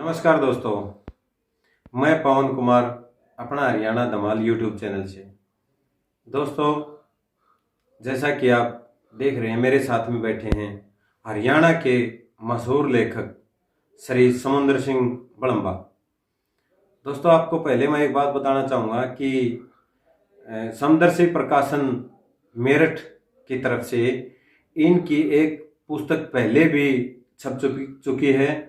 नमस्कार दोस्तों, मैं पवन कुमार अपना हरियाणा धमाल यूट्यूब चैनल से। दोस्तों, जैसा कि आप देख रहे हैं मेरे साथ में बैठे हैं हरियाणा के मशहूर लेखक श्री समुंदर सिंह बड़ंबा। दोस्तों, आपको पहले मैं एक बात बताना चाहूँगा कि समुंदर सिंह प्रकाशन मेरठ की तरफ से इनकी एक पुस्तक पहले भी छप चुकी है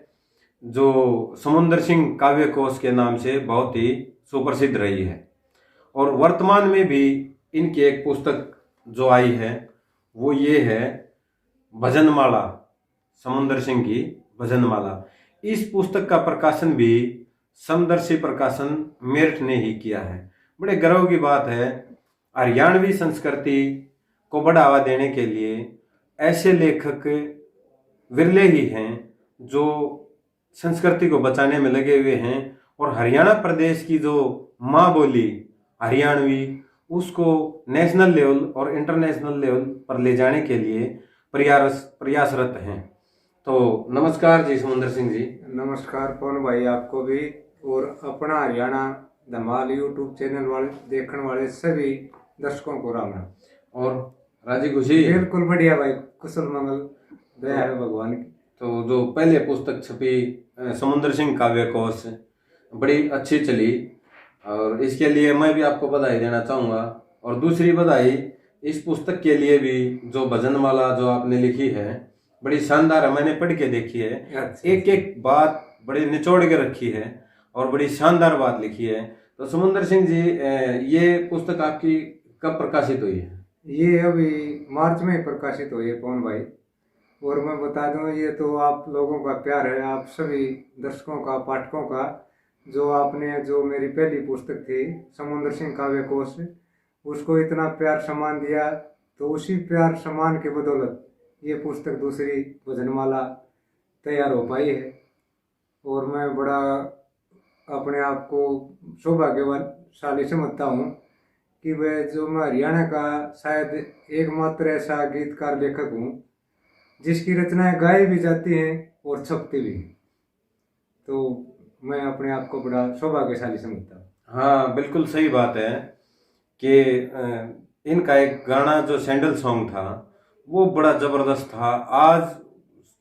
जो समुंदर सिंह काव्य कोश के नाम से बहुत ही सुप्रसिद्ध रही है। और वर्तमान में भी इनकी एक पुस्तक जो आई है वो ये है भजनमाला, समुंदर सिंह की भजनमाला। इस पुस्तक का प्रकाशन भी समुंदर सिंह प्रकाशन मेरठ ने ही किया है। बड़े गर्व की बात है, हरियाणवी संस्कृति को बढ़ावा देने के लिए ऐसे लेखक विरले ही हैं जो संस्कृति को बचाने में लगे हुए हैं और हरियाणा प्रदेश की जो माँ बोली हरियाणवी उसको नेशनल लेवल और इंटरनेशनल लेवल पर ले जाने के लिए प्रयासरत हैं। तो नमस्कार जी समुंदर सिंह जी। नमस्कार पवन भाई, आपको भी और अपना हरियाणा धमाल यूट्यूब चैनल वाले देखने वाले सभी दर्शकों को राम राम। और राजी खुशी? बिल्कुल बढ़िया भाई, कुशल मंगल, दया है भगवान की। तो जो पहले पुस्तक छपी समुंदर सिंह काव्य कोश बड़ी अच्छी चली और इसके लिए मैं भी आपको बधाई देना चाहूँगा। और दूसरी बधाई इस पुस्तक के लिए भी जो भजनमाला जो आपने लिखी है बड़ी शानदार है, मैंने पढ़ के देखी है। एक एक बात बड़ी निचोड़ के रखी है और बड़ी शानदार बात लिखी है। तो समुंदर सिंह जी, ये पुस्तक आपकी कब प्रकाशित हुई है? ये अभी मार्च में प्रकाशित हुई है पवन भाई। और मैं बता दूं, ये तो आप लोगों का प्यार है, आप सभी दर्शकों का, पाठकों का, जो आपने जो मेरी पहली पुस्तक थी समुंदर सिंह काव्य कोश उसको इतना प्यार सम्मान दिया, तो उसी प्यार सम्मान के बदौलत ये पुस्तक दूसरी भजनमाला तैयार हो पाई है। और मैं बड़ा अपने आप को सौभाग्यशाली समझता हूँ कि वह जो मैं हरियाणा का शायद एकमात्र ऐसा गीतकार लेखक हूँ जिसकी रचनाएं गाई भी जाती हैं और छपती भी। तो मैं अपने आप को बड़ा सौभाग्यशाली समझता हूँ। हाँ, बिल्कुल सही बात है कि इनका एक गाना जो सैंडल सॉन्ग था वो बड़ा जबरदस्त था। आज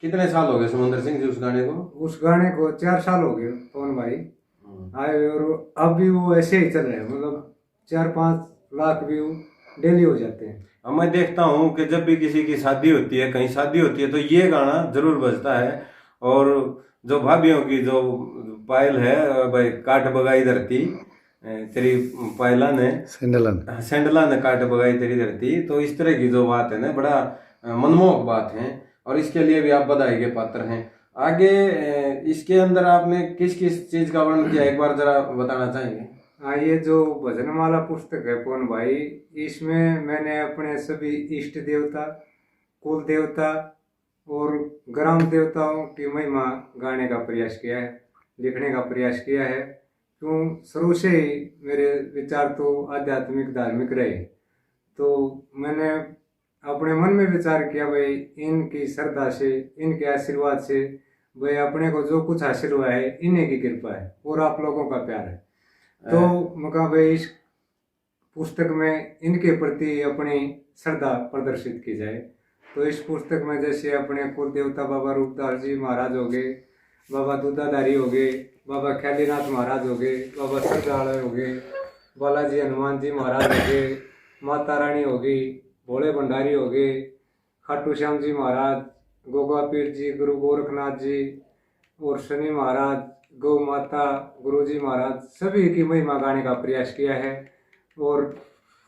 कितने साल हो गए समुंदर सिंह जी उस गाने को? उस गाने को 4 साल हो गए पवन भाई आए, और अब भी वो ऐसे ही चल रहे हैं, मतलब 4-5 लाख व्यू डेली हो जाते हैं। अब मैं देखता हूँ कि जब भी किसी की शादी होती है, कहीं शादी होती है, तो ये गाना जरूर बजता है। और जो भाभीियों की जो पायल है, भाई काट बगाई धरती तेरी पायला ने सैंडला ने काट बगाई तेरी धरती, तो इस तरह की जो बात है ना, बड़ा मनमोहक बात है और इसके लिए भी आप बधाई के पात्र हैं। आगे इसके अंदर आपने किस किस चीज का वर्णन किया, एक बार जरा बताना चाहेंगे? हाँ, ये जो भजनमाला पुस्तक है पवन भाई, इसमें मैंने अपने सभी इष्ट देवता, कुल देवता और ग्राम देवताओं की महिमा गाने का प्रयास किया है, लिखने का प्रयास किया है। क्यों, शुरू से ही मेरे विचार तो आध्यात्मिक धार्मिक रहे, तो मैंने अपने मन में विचार किया भाई इनकी श्रद्धा से, इनके आशीर्वाद से भाई अपने को जो कुछ हासिल हुआ है इन्हीं की कृपा है और आप लोगों का प्यार है। तो मैं कहा भाई इस पुस्तक में इनके प्रति अपनी श्रद्धा प्रदर्शित की जाए। तो इस पुस्तक में जैसे अपने कुल देवता बाबा रूपदास जी महाराज हो गए, बाबा दूधाधारी हो गए, बाबा ख्यालीनाथ महाराज हो गए, बाबा सरदार हो गए, बालाजी हनुमान जी महाराज हो गए, माता रानी हो गई, भोले भंडारी हो गए, खाटू श्याम जी महाराज, गोगा पीर जी, गुरु गोरखनाथ जी और शनि महाराज, गौ माता, गुरुजी महाराज, सभी की महिमा गाने का प्रयास किया है। और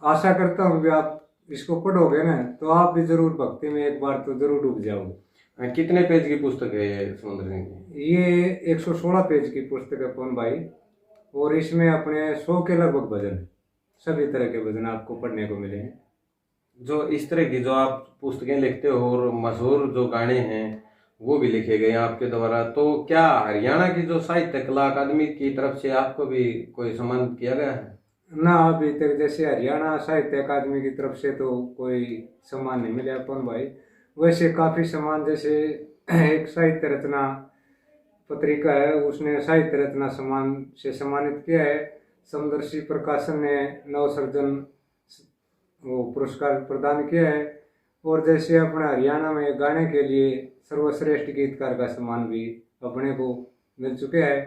आशा करता हूँ कि आप इसको पढ़ोगे ना तो आप भी जरूर भक्ति में एक बार तो जरूर डूब जाओगे। कितने पेज की पुस्तक है ये समुंदर सिंह की? ये 116 पेज की पुस्तक है पवन भाई, और इसमें अपने 100 के लगभग भजन, सभी तरह के भजन आपको पढ़ने को मिले हैं। जो इस तरह की जो आप पुस्तकें लिखते हो और मशहूर जो गाने हैं वो भी लिखे गए आपके द्वारा, तो क्या हरियाणा की जो साहित्य कला अकादमी की तरफ से आपको भी कोई सम्मान किया गया है? ना, अभी तक जैसे हरियाणा साहित्य अकादमी की तरफ से तो कोई सम्मान नहीं मिला अपन भाई। वैसे काफ़ी सम्मान, जैसे एक साहित्य रचना पत्रिका है उसने साहित्य रत्न सम्मान से सम्मानित किया है। समदर्शी प्रकाशन ने नवसृजन वो पुरस्कार प्रदान किया है। और जैसे अपने हरियाणा में गाने के लिए सर्वश्रेष्ठ गीतकार का सम्मान भी अपने को मिल चुका है।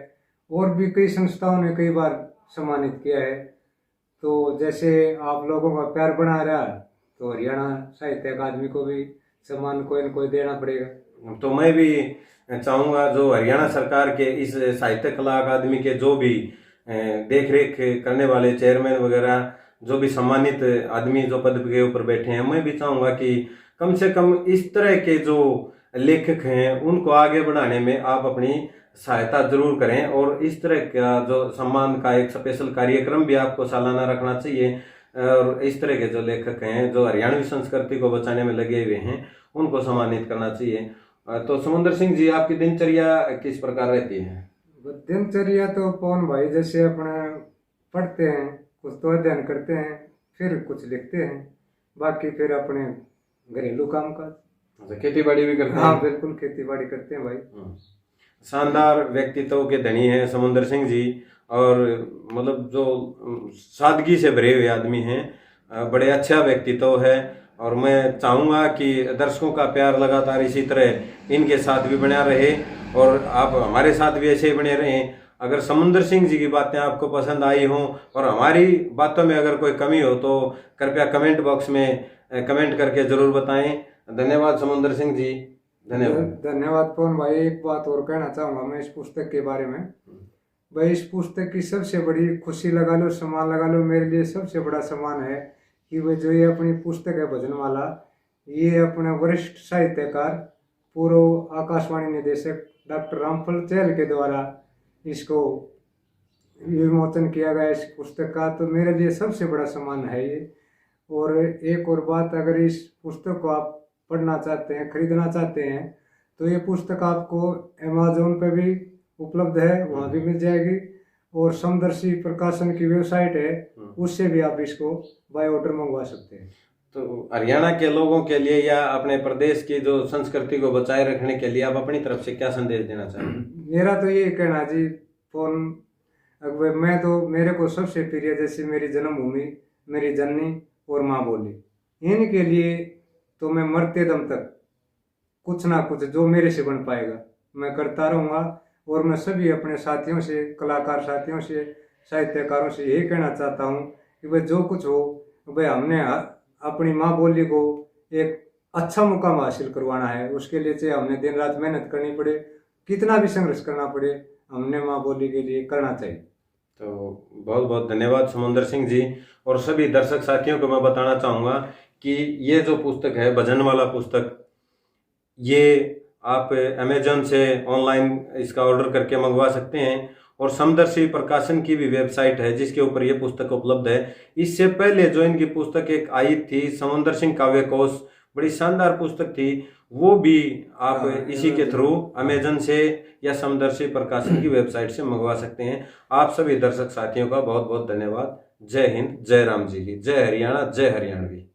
और भी कई संस्थाओं ने कई बार सम्मानित किया है। तो जैसे आप लोगों का प्यार बना रहा तो हरियाणा साहित्य अकादमी को भी सम्मान कोई न कोई देना पड़ेगा। तो मैं भी चाहूँगा जो हरियाणा सरकार के इस साहित्य कला अकादमी के जो भी देख रेख करने वाले चेयरमैन वगैरह जो भी सम्मानित आदमी जो पद के ऊपर बैठे हैं, मैं भी चाहूँगा कि कम से कम इस तरह के जो लेखक हैं उनको आगे बढ़ाने में आप अपनी सहायता जरूर करें। और इस तरह का जो सम्मान का एक स्पेशल कार्यक्रम भी आपको सालाना रखना चाहिए। और इस तरह के जो लेखक हैं जो हरियाणवी संस्कृति को बचाने में लगे हुए हैं उनको सम्मानित करना चाहिए। तो समुंदर सिंह जी, आपकी दिनचर्या किस प्रकार रहती है? दिनचर्या तो पवन भाई जैसे अपने पढ़ते हैं, कुछ तो अध्ययन करते हैं, फिर कुछ लिखते हैं, बाकी फिर अपने घरेलू काम काज। अच्छा, खेती बाड़ी भी करते हैं? हाँ बिल्कुल, खेती बाड़ी करते हैं भाई। शानदार व्यक्तित्व के धनी हैं समुंदर सिंह जी। और मतलब जो सादगी से भरे हुए आदमी हैं, बड़े अच्छा व्यक्तित्व है। और मैं चाहूँगा कि दर्शकों का प्यार लगातार इसी तरह इनके साथ भी बना रहे और आप हमारे साथ भी ऐसे ही बने रहें। अगर समुंदर सिंह जी की बातें आपको पसंद आई हों और हमारी बातों में अगर कोई कमी हो तो कृपया कमेंट बॉक्स में कमेंट करके ज़रूर बताएं। धन्यवाद समुंदर सिंह जी, धन्यवाद। धन्यवाद पवन भाई। एक बात और कहना चाहूँगा मैं इस पुस्तक के बारे में। भाई इस पुस्तक की सबसे बड़ी खुशी लगा लो, सम्मान लगा लो, मेरे लिए सबसे बड़ा सम्मान है कि वह जो ये अपनी पुस्तक है भजनमाला, ये अपने वरिष्ठ साहित्यकार पूर्व आकाशवाणी निदेशक डॉक्टर रामफल चहल के द्वारा इसको विमोचन किया गया इस पुस्तक का। तो मेरे लिए सबसे बड़ा सम्मान है ये। और एक और बात, अगर इस पुस्तक को आप पढ़ना चाहते हैं, खरीदना चाहते हैं, तो ये पुस्तक आपको अमेज़न पे भी उपलब्ध है, वहाँ भी मिल जाएगी। और समदर्शी प्रकाशन की वेबसाइट है, उससे भी आप इसको बाय ऑर्डर मंगवा सकते हैं। तो हरियाणा के लोगों के लिए या अपने प्रदेश की जो संस्कृति को बचाए रखने के लिए आप अपनी तरफ से क्या संदेश देना चाहेंगे? मेरा तो ये कहना जी फोन, अगर मैं तो मेरे को सबसे प्रिय जैसे मेरी जन्मभूमि, मेरी जननी और माँ बोली, इनके लिए तो मैं मरते दम तक कुछ ना कुछ जो मेरे से बन पाएगा मैं करता रहूँगा। और मैं सभी अपने साथियों से, कलाकार साथियों से, साहित्यकारों से यही कहना चाहता हूँ कि भाई जो कुछ हो, भाई हमने अपनी माँ बोली को एक अच्छा मुकाम हासिल करवाना है। उसके लिए चाहे हमने दिन रात मेहनत करनी पड़े, कितना भी संघर्ष करना पड़े, हमने माँ बोली के लिए करना चाहिए। तो बहुत बहुत धन्यवाद समुंदर सिंह जी। और सभी दर्शक साथियों को मैं बताना चाहूँगा कि ये जो पुस्तक है भजनमाला पुस्तक, ये आप अमेजन से ऑनलाइन इसका ऑर्डर करके मंगवा सकते हैं। और समदर्शी प्रकाशन की भी वेबसाइट है जिसके ऊपर ये पुस्तक उपलब्ध है। इससे पहले जो इनकी पुस्तक एक आई थी समुंदर सिंह काव्य कोश, बड़ी शानदार पुस्तक थी, वो भी आप इसी के थ्रू अमेजन से या समदर्शी प्रकाशन की वेबसाइट से मंगवा सकते हैं। आप सभी दर्शक साथियों का बहुत बहुत धन्यवाद। जय हिंद, जय राम जी की, जय हरियाणा, जय हरियाणवी।